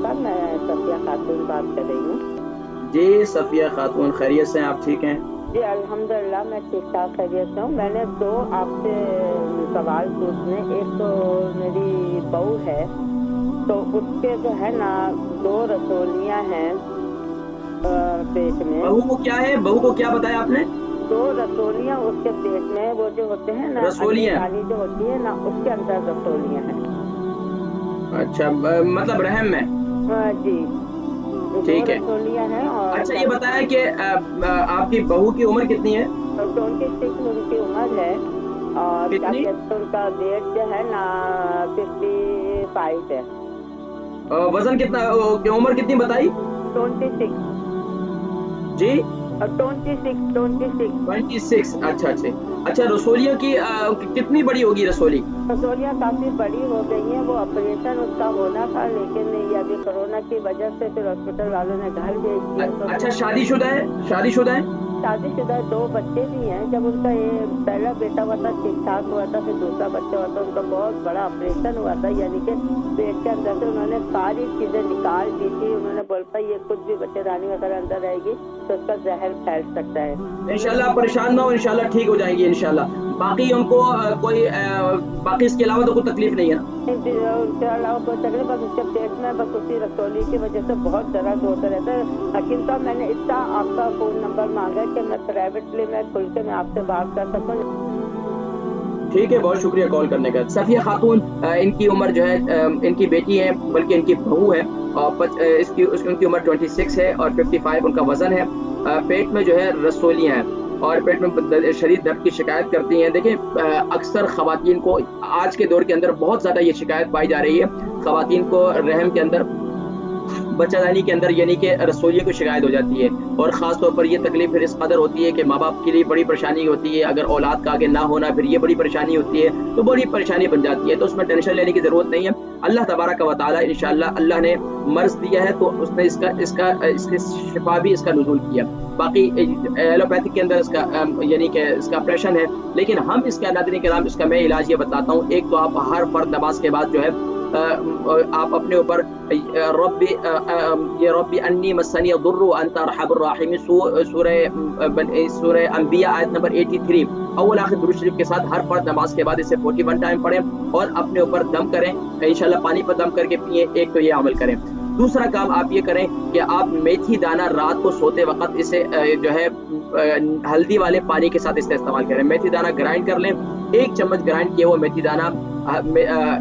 मरहबा, मैं सफिया खातून बात कर रही हूँ। जी सफिया खातून, खैरियत से हैं? आप ठीक हैं? जी अल्हम्दुलिल्लाह, मैं ठीक ठाक खैरियत से हूँ। मैंने दो आपसे सवाल पूछने। एक तो मेरी बहू है, तो उसके जो है ना 2 रसोलियाँ हैं पेट में। बहू को क्या है? बहू को क्या बताया आपने? 2 रसोलियाँ उसके पेट में, वो जो होते हैं ना अंडे रसोलियाँ? वाली जो होती है ना, उसके अंदर रसोलियाँ हैं। अच्छा, मतलब रहम में? जी, 2 ठीक है। रसोलियाँ हैं और अच्छा, ये बताया कि आपकी बहू की उम्र कितनी है? 26 उनकी उम्र है और क्या कितनी? कहते हैं, उनका वेट जो है ना 55 है। वजन कितना, उम्र कितनी बताई? 26 जी, और 26। 26। अच्छा अच्छा। अच्छा, रसोलियों की कितनी बड़ी होगी रसोली? रसोलियाँ काफी बड़ी हो गई हैं। वो ऑपरेशन उसका होना था, लेकिन ये अभी कोरोना की वजह से फिर हॉस्पिटल वालों ने घर भेज दिया। तो अच्छा, शादीशुदा है? शादीशुदा है? शादीशुदा 2 बच्चे भी हैं। जब उनका ये पहला बेटा हुआ था ठीक ठाक हुआ था, फिर दूसरा बच्चा हुआ था, उनका बहुत बड़ा ऑपरेशन हुआ था, यानी कि पेट के अंदर से उन्होंने सारी चीजें निकाल दी थी। उन्होंने बोलता ये कुछ भी बच्चेदानी अगर अंदर रहेगी तो उसका जहर फैल सकता है। इंशाल्लाह परेशान ना हो, इंशाल्लाह ठीक हो जाएंगी इंशाल्लाह। बाकी उनको बाकी इसके अलावा तो कोई तकलीफ नहीं है ना? उसके अलावा कोई तकलीफ, बस उसके पेट में बस उसी रसोली की वजह से बहुत दर्द होता रहता है। हकीम साहब, मैंने इतना आपका फोन नंबर मांगा कि मैं प्राइवेटली मैं खुल के मैं आपसे बात कर सकूँ। ठीक है, बहुत शुक्रिया कॉल करने का। सफिया खातून, इनकी उम्र जो है, इनकी बेटी है, बल्कि इनकी बहू है, और उनकी उम्र 26 है और 55 उनका वजन है। पेट में जो है रसोलियाँ हैं और पेट में शदीद दर्द की शिकायत करती हैं। देखिए, अक्सर खवातीन को आज के दौर के अंदर बहुत ज़्यादा ये शिकायत पाई जा रही है। खवातीन को रहम के अंदर, बच्चादानी के अंदर, यानी कि रसोलियों को शिकायत हो जाती है। और ख़ास तौर पर ये तकलीफ़ फिर इस कदर होती है कि माँ-बाप के लिए बड़ी परेशानी होती है। अगर औलाद का आगे ना होना, फिर ये बड़ी परेशानी होती है, तो बड़ी परेशानी बन जाती है। तो उसमें टेंशन लेने की ज़रूरत नहीं है। अल्लाह तबारक व तआला इंशाअल्लाह, अल्लाह ने मर्ज़ दिया है तो उसने इसका इसका इसकी शिफ़ा भी इसका नुज़ूल किया। बाकी एलोपैथिक के अंदर इसका यानी कि इसका ऑपरेशन है, लेकिन हम इसका नाज़रीन किराम, इसका मैं इलाज ये बताता हूँ। एक तो आप हर फ़र्द नमाज़ के बाद जो है आप अपने ऊपर रब्बी अन्नी मस्सनी यदुर्रु व अंता अर्हमुर राहिमीन, सूरह अंबिया आयत नंबर 83 अव्वल आखिर दुरूद शरीफ के साथ हर फर्द नमाज के बाद इसे 41 टाइम पढ़ें और अपने ऊपर दम करें। इंशाल्लाह पानी पर दम करके पिए। एक तो ये अमल करें। दूसरा काम आप ये करें कि आप मेथी दाना रात को सोते वक़्त इसे जो है हल्दी वाले पानी के साथ इसका इस्तेमाल करें। मेथी दाना ग्राइंड कर लें, 1 चम्मच ग्राइंड किया हुआ मेथी दाना,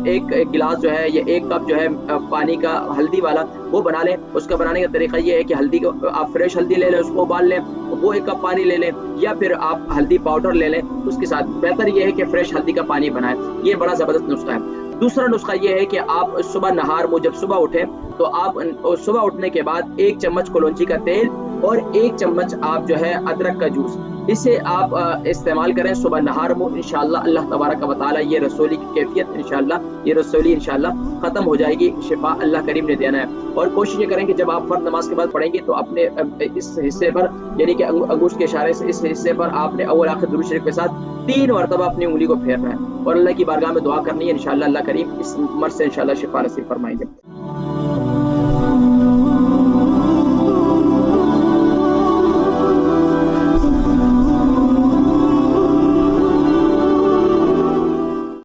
एक गिलास जो है, ये 1 कप जो है पानी का हल्दी वाला, वो बना लें। उसका बनाने का तरीका ये है कि हल्दी को आप फ्रेश हल्दी ले लें, उसको उबाल लें, वो 1 कप पानी ले लें, या फिर आप हल्दी पाउडर ले लें उसके साथ। बेहतर ये है कि फ्रेश हल्दी का पानी बनाएँ। ये बड़ा ज़बरदस्त नुस्खा है। दूसरा नुस्खा ये है कि आप सुबह नहार में जब सुबह उठें तो आप सुबह उठने के बाद 1 चम्मच कलौंजी का तेल और 1 चम्मच आप जो है अदरक का जूस, इसे आप इस्तेमाल करें सुबह नहार में। इंशाअल्लाह अल्लाह तबारक व तआला ये रसोली की कैफियत इंशाअल्लाह, ये रसोली इंशाअल्लाह खत्म हो जाएगी। शिफा अल्लाह करीम ने देना है। और कोशिश ये करें कि जब आप फर्द नमाज के बाद पढ़ेंगे तो अपने इस हिस्से पर, यानी कि अंगूठे के इशारे से इस हिस्से पर आपने अव्वल आखिर दुरूद शरीफ के साथ 3 मरतबा अपनी उंगली को फेरना है और अल्लाह की बारगाह में दुआ करनी है। इंशाअल्लाह अल्लाह करीम इस मर्ज़ से इंशाअल्लाह शिफा नसीब फरमाएंगे।